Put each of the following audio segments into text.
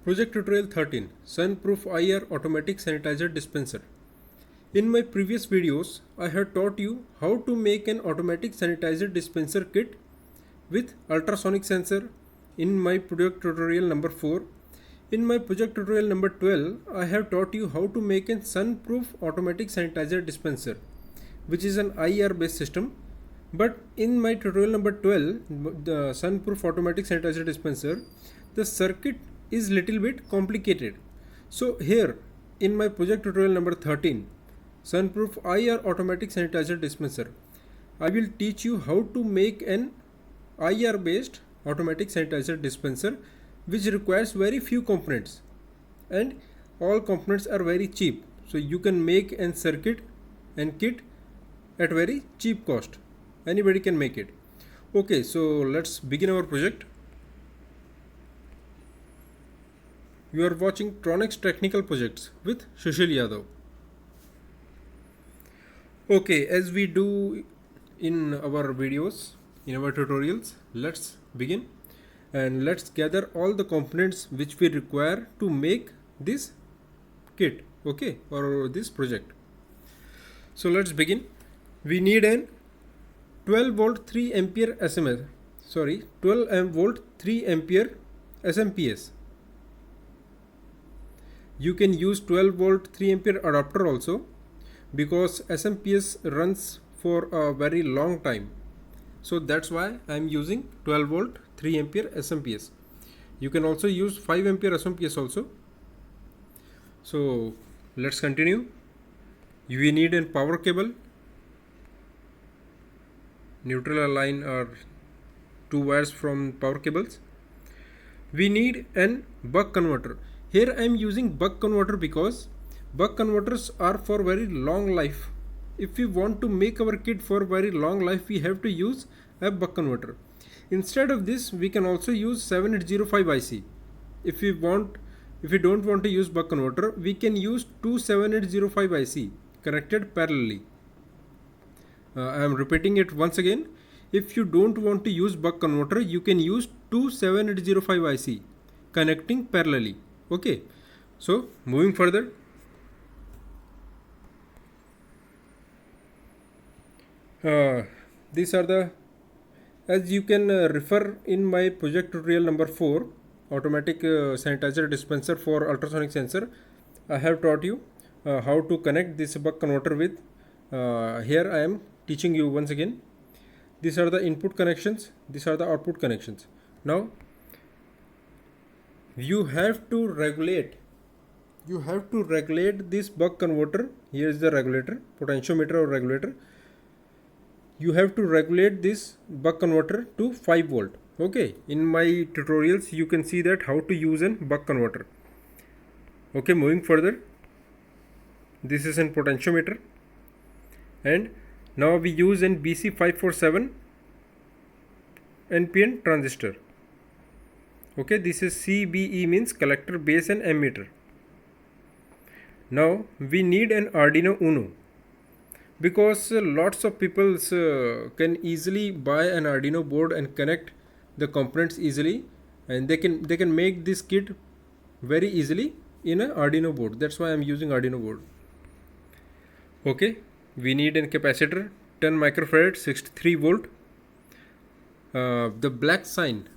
Project Tutorial 13 Sunproof IR Automatic Sanitizer Dispenser. In my previous videos, I have taught you how to make an automatic sanitizer dispenser kit with ultrasonic sensor in my project tutorial number 4. In my project tutorial number 12, I have taught you how to make a sunproof automatic sanitizer dispenser, which is an IR based system. But in my tutorial number 12, the sunproof automatic sanitizer dispenser, the circuit is little bit complicated. So here in my project tutorial number 13, sunproof IR automatic sanitizer dispenser, I will teach you how to make an IR based automatic sanitizer dispenser which requires very few components, and all components are very cheap, so you can make an circuit and kit at very cheap cost. Anybody can make it. Okay, so let's begin our project. You are watching Tronics Technical Projects with Sushil Yadav. Okay, as we do in our videos, in our tutorials, let's begin and let's gather all the components which we require to make this kit, okay, or this project. So let's begin. We need an 12 volt 3 ampere SMS, 12 volt 3 ampere SMPS. You can use 12 volt 3 ampere adapter also, because SMPS runs for a very long time. So that's why I am using 12 volt 3 ampere SMPS. You can also use 5 ampere SMPS also. So let's continue. We need a power cable, neutral line or 2 wires from power cables. We need an buck converter. Here I am using buck converter because buck converters are for very long life. If we want to make our kit for very long life, we have to use a buck converter. Instead of this, we can also use 7805 IC. If we don't want to use buck converter, we can use two 7805 IC connected parallelly. I am repeating it once again. If you don't want to use buck converter, you can use two 7805 IC connecting parallelly. Okay, so moving further. These are the, as you can refer in my project tutorial number 4, automatic sanitizer dispenser for ultrasonic sensor. I have taught you how to connect this buck converter with. Here I am teaching you once again. These are the input connections, these are the output connections. Now you have to regulate this buck converter. Here is the regulator, potentiometer or regulator. You have to regulate this buck converter to 5 volt. Okay, in my tutorials you can see that how to use a buck converter. Okay, moving further. This is a potentiometer, and now we use an BC547 NPN transistor. Okay, this is CBE, means collector, base and emitter. Now we need an Arduino Uno, because lots of people can easily buy an Arduino board and connect the components easily, and they can make this kit very easily in an Arduino board. That's why I am using Arduino board. Okay, we need a capacitor 10 microfarad 63 volt. The black sign,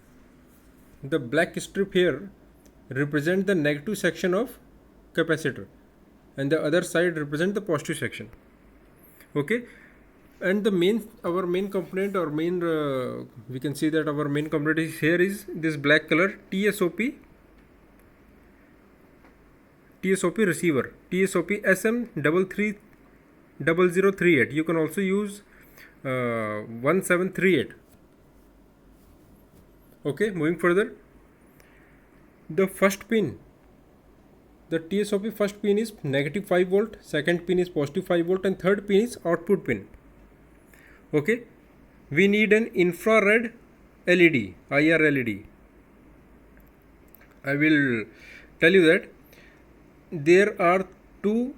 the black strip here represent the negative section of capacitor, and the other side represent the positive section. Okay, and our main component, or main we can see that our main component is here is this black color TSOP receiver, TSOP SM330038. You can also use 1738. Okay, moving further. The first pin, the TSOP first pin is negative 5 volt, second pin is positive 5 volt, and third pin is output pin. Okay, we need an infrared LED, IR LED. I will tell you that there are two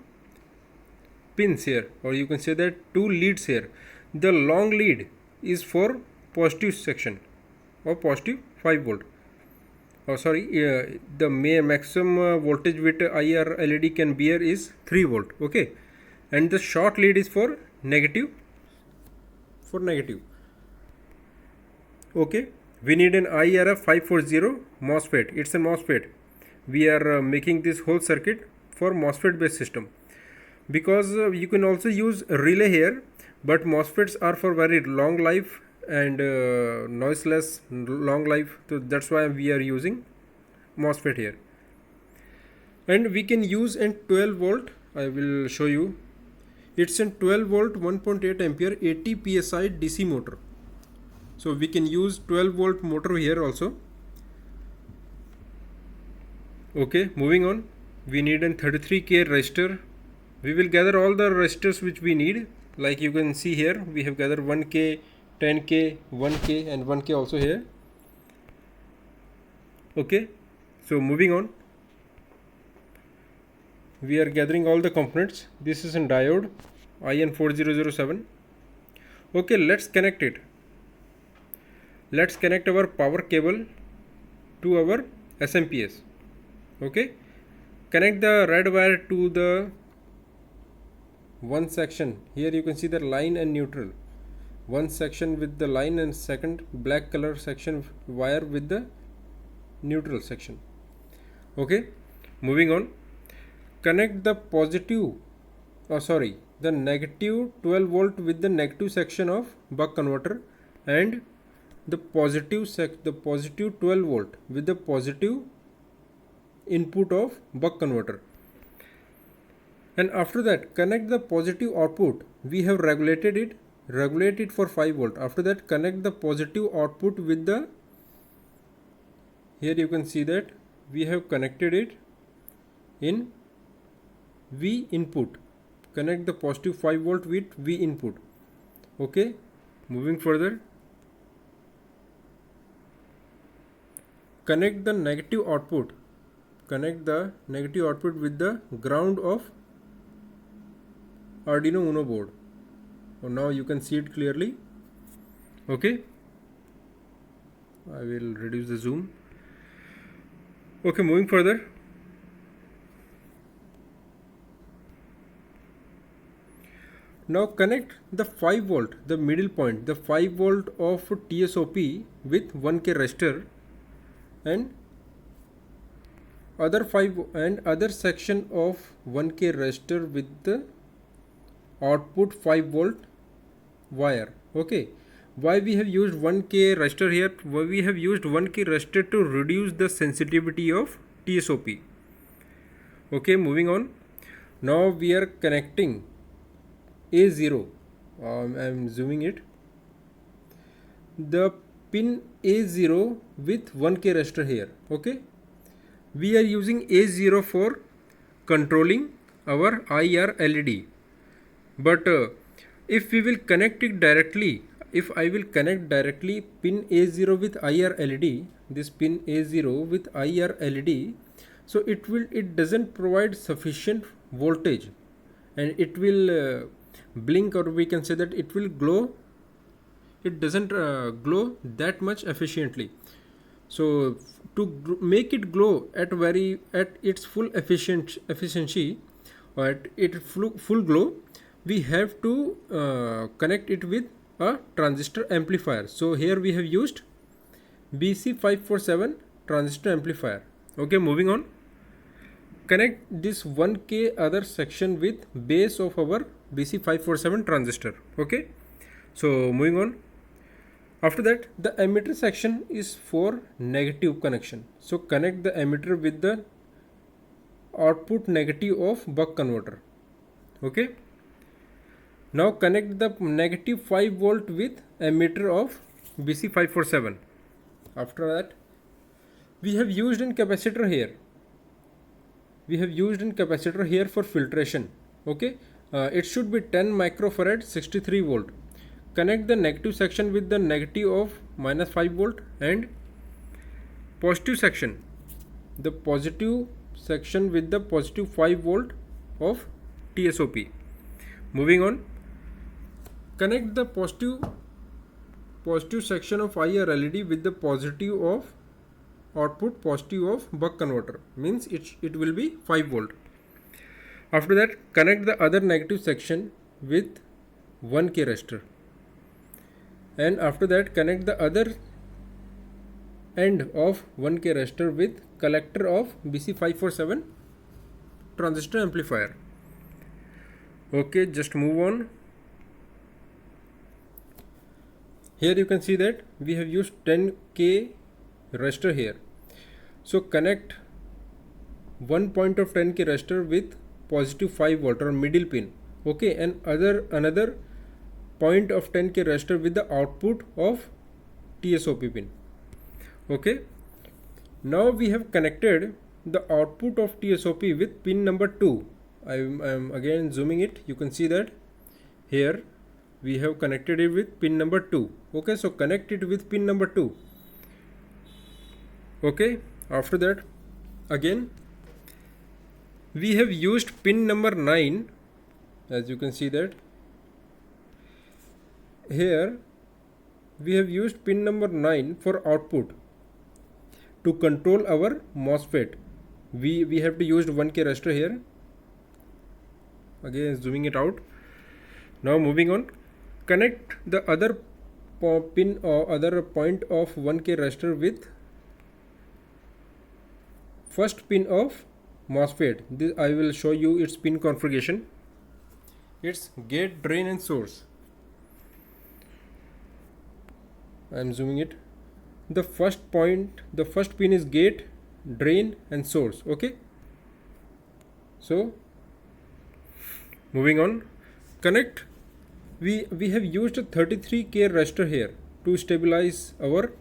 pins here, or you can say that two leads here. The long lead is for positive section or positive 5 volt. the maximum voltage with IR LED can bear is 3 volt. Okay, and the short lead is for negative. Okay, we need an IRF 540 MOSFET. It's a MOSFET. We are making this whole circuit for MOSFET based system, because you can also use a relay here, but MOSFETs are for very long life and noiseless long life, so that's why we are using MOSFET here. And we can use in 12 volt. I will show you. It's in 12 volt 1.8 ampere 80 psi DC motor. So we can use 12 volt motor here also. Okay, moving on. We need a 33K resistor. We will gather all the resistors which we need. Like you can see here, we have gathered 1K, 10K, 1K and 1K also here. Okay, so moving on. We are gathering all the components. This is a diode IN4007. Okay, let's connect it. Let's connect our power cable to our SMPS. Okay, connect the red wire to the one section. Here you can see the line and neutral. One section with the line and second black color section wire with the neutral section. Okay, moving on. Connect the the negative 12 volt with the negative section of buck converter, and the positive 12 volt with the positive input of buck converter. And after that, connect the positive output. We have regulated it for 5 volt. After that, connect the positive output with the, here you can see that we have connected it in V input. Connect the positive 5 volt with V input. Okay, moving further. Connect the negative output. Connect the negative output with the ground of Arduino Uno board. So now you can see it clearly. Okay, I will reduce the zoom. Okay, moving further. Now connect the 5 volt, the middle point, the 5 volt of TSOP with 1K resistor, and other section of 1K resistor with the output 5 volt wire. Okay, why we have used 1K resistor here? Why we have used 1K resistor to reduce the sensitivity of TSOP. Okay, moving on. Now we are connecting A0. I am zooming it. The pin A0 with 1K resistor here. Okay, we are using A0 for controlling our IR LED. But if we will connect it directly, if I will connect directly pin A0 with IR LED, this pin A0 with IR LED, so it doesn't provide sufficient voltage, and it will blink, or we can say that it will glow. It doesn't glow that much efficiently. So to make it glow at its full efficiency, or at its full glow, we have to connect it with a transistor amplifier. So here we have used BC547 transistor amplifier. Okay, moving on. Connect this 1K other section with base of our BC547 transistor. Okay, so moving on. After that, the emitter section is for negative connection. So connect the emitter with the output negative of buck converter. Okay, now connect the negative 5 volt with emitter of BC547. After that, we have used in capacitor here. We have used in capacitor here for filtration. Okay, it should be 10 microfarad 63 volt. Connect the negative section with the negative of minus 5 volt, and positive section, the positive section with the positive 5 volt of TSOP. Moving on, connect the positive section of IR LED with the positive of output positive of buck converter, means it will be 5 volt. After that, connect the other negative section with 1K resistor, and after that connect the other end of 1K resistor with collector of BC547 transistor amplifier. Okay, just move on. Here you can see that we have used 10K resistor here. So connect one point of 10K resistor with positive 5 volt or middle pin. Okay, and another point of 10K resistor with the output of TSOP pin. Okay, now we have connected the output of TSOP with pin number 2. I am again zooming it. You can see that here we have connected it with pin number 2. Okay, so connect it with pin number 2. Okay, after that again we have used pin number 9. As you can see that here we have used pin number 9 for output to control our MOSFET. We have to use 1K resistor here. Again zooming it out. Now moving on, connect the other pin or other point of 1K resistor with first pin of MOSFET. This I will show you its pin configuration. It's gate, drain and source. I am zooming it. The first pin is gate, drain and source. Okay, so moving on, connect. We have used a 33K resistor here to stabilize our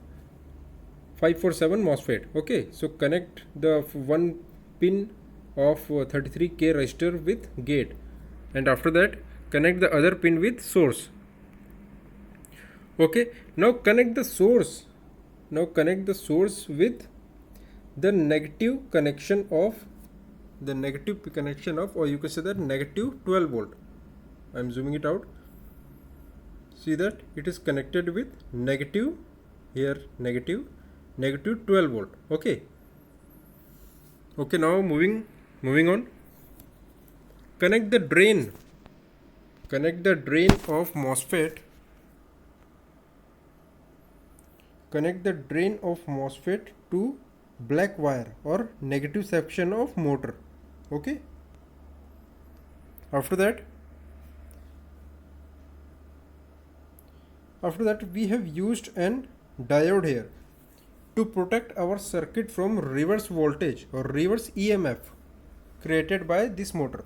547 MOSFET. Okay, so connect the one pin of 33K resistor with gate, and after that connect the other pin with source. Okay, now connect the source. Now connect the source with the negative connection of or you can say that negative 12 volt. I am zooming it out. See that it is connected with negative, here negative 12 volt. Okay, now moving on, connect the drain of MOSFET. Connect the drain of MOSFET to black wire or negative section of motor. Okay, after that we have used an diode here to protect our circuit from reverse voltage or reverse EMF created by this motor,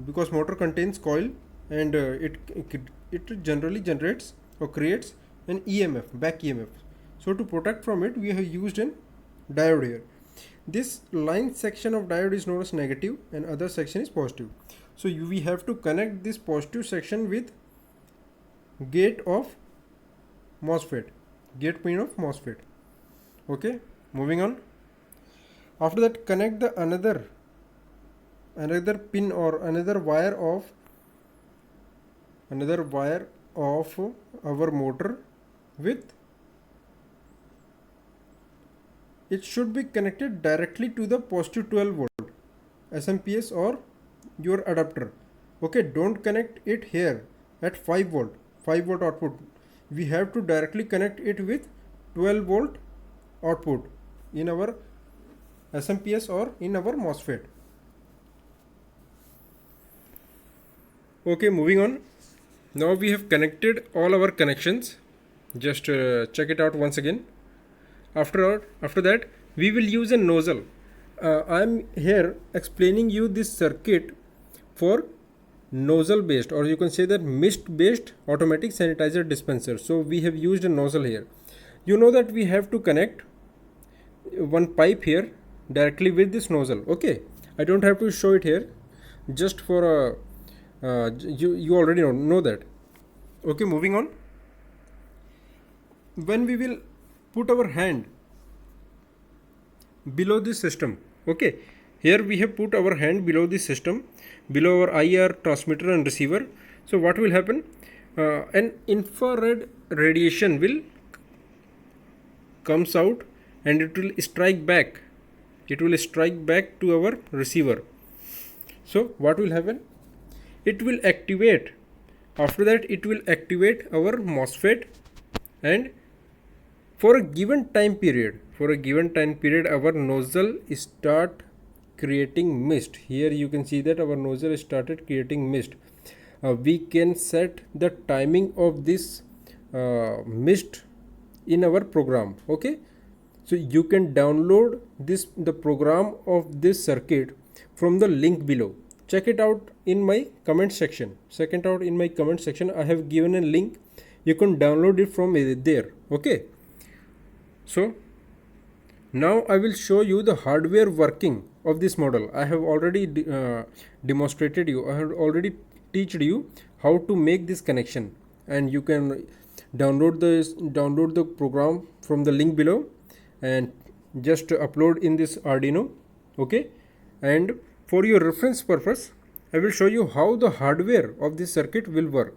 because motor contains coil and it generally generates or creates an EMF, back EMF. So to protect from it, we have used an diode here. This line section of diode is known as negative and other section is positive. So we have to connect this positive section with gate of MOSFET, gate pin of MOSFET. Okay, moving on. After that, connect the another pin or another wire of our motor with, it should be connected directly to the positive 12 volt SMPS or your adapter. Okay, don't connect it here at 5 volt output. We have to directly connect it with 12 volt output in our SMPS or in our MOSFET. Okay, moving on. Now we have connected all our connections. Just check it out once again. After that, we will use a nozzle. I am here explaining you this circuit for nozzle based, or you can say that mist based automatic sanitizer dispenser. So we have used a nozzle here. You know that we have to connect one pipe here directly with this nozzle. Okay, I don't have to show it here, just for you already know that. Okay, moving on. When we will put our hand below this system, okay, here we have put our hand below this system, below our IR transmitter and receiver. So what will happen? An infrared radiation will comes out and it will strike back. It will strike back to our receiver. So what will happen? It will activate. After that, it will activate our MOSFET, and for a given time period, our nozzle start creating mist. Here you can see that our nozzle started creating mist. We can set the timing of this mist in our program. Okay, so you can download the program of this circuit from the link below. Check it out in my comment section. I have given a link. You can download it from there. Okay, so now I will show you the hardware working of this model. I have already demonstrated you. I have already teached you how to make this connection, and you can download the program from the link below and just upload in this Arduino. Okay, and for your reference purpose, I will show you how the hardware of this circuit will work.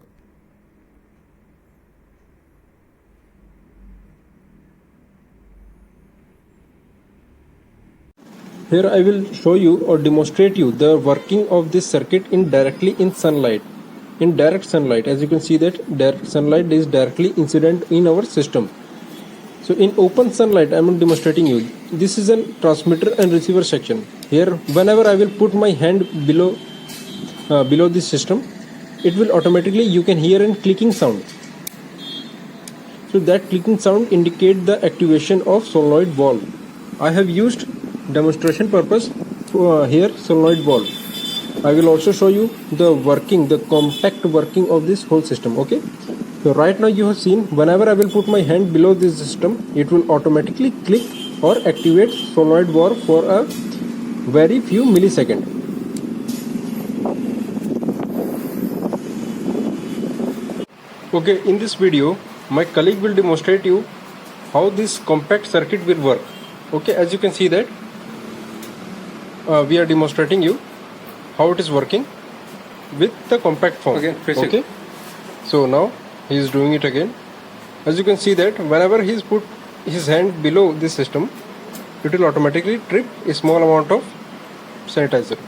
Here I will show you or demonstrate you the working of this circuit directly in sunlight. In direct sunlight, as you can see that direct sunlight is directly incident in our system. So in open sunlight, I am demonstrating you. This is a transmitter and receiver section. Here, whenever I will put my hand below this system, it will automatically, you can hear a clicking sound. So that clicking sound indicate the activation of solenoid valve. I have used demonstration purpose here solenoid valve. I will also show you the compact working of this whole system. Okay, so right now you have seen, whenever I will put my hand below this system, it will automatically click or activate solenoid valve for a very few milliseconds. Okay, in this video my colleague will demonstrate you how this compact circuit will work. Okay, as you can see that we are demonstrating you how it is working with the compact form. Okay, so now he is doing it again. As you can see that whenever he is put his hand below this system, it will automatically trip a small amount of sanitizer.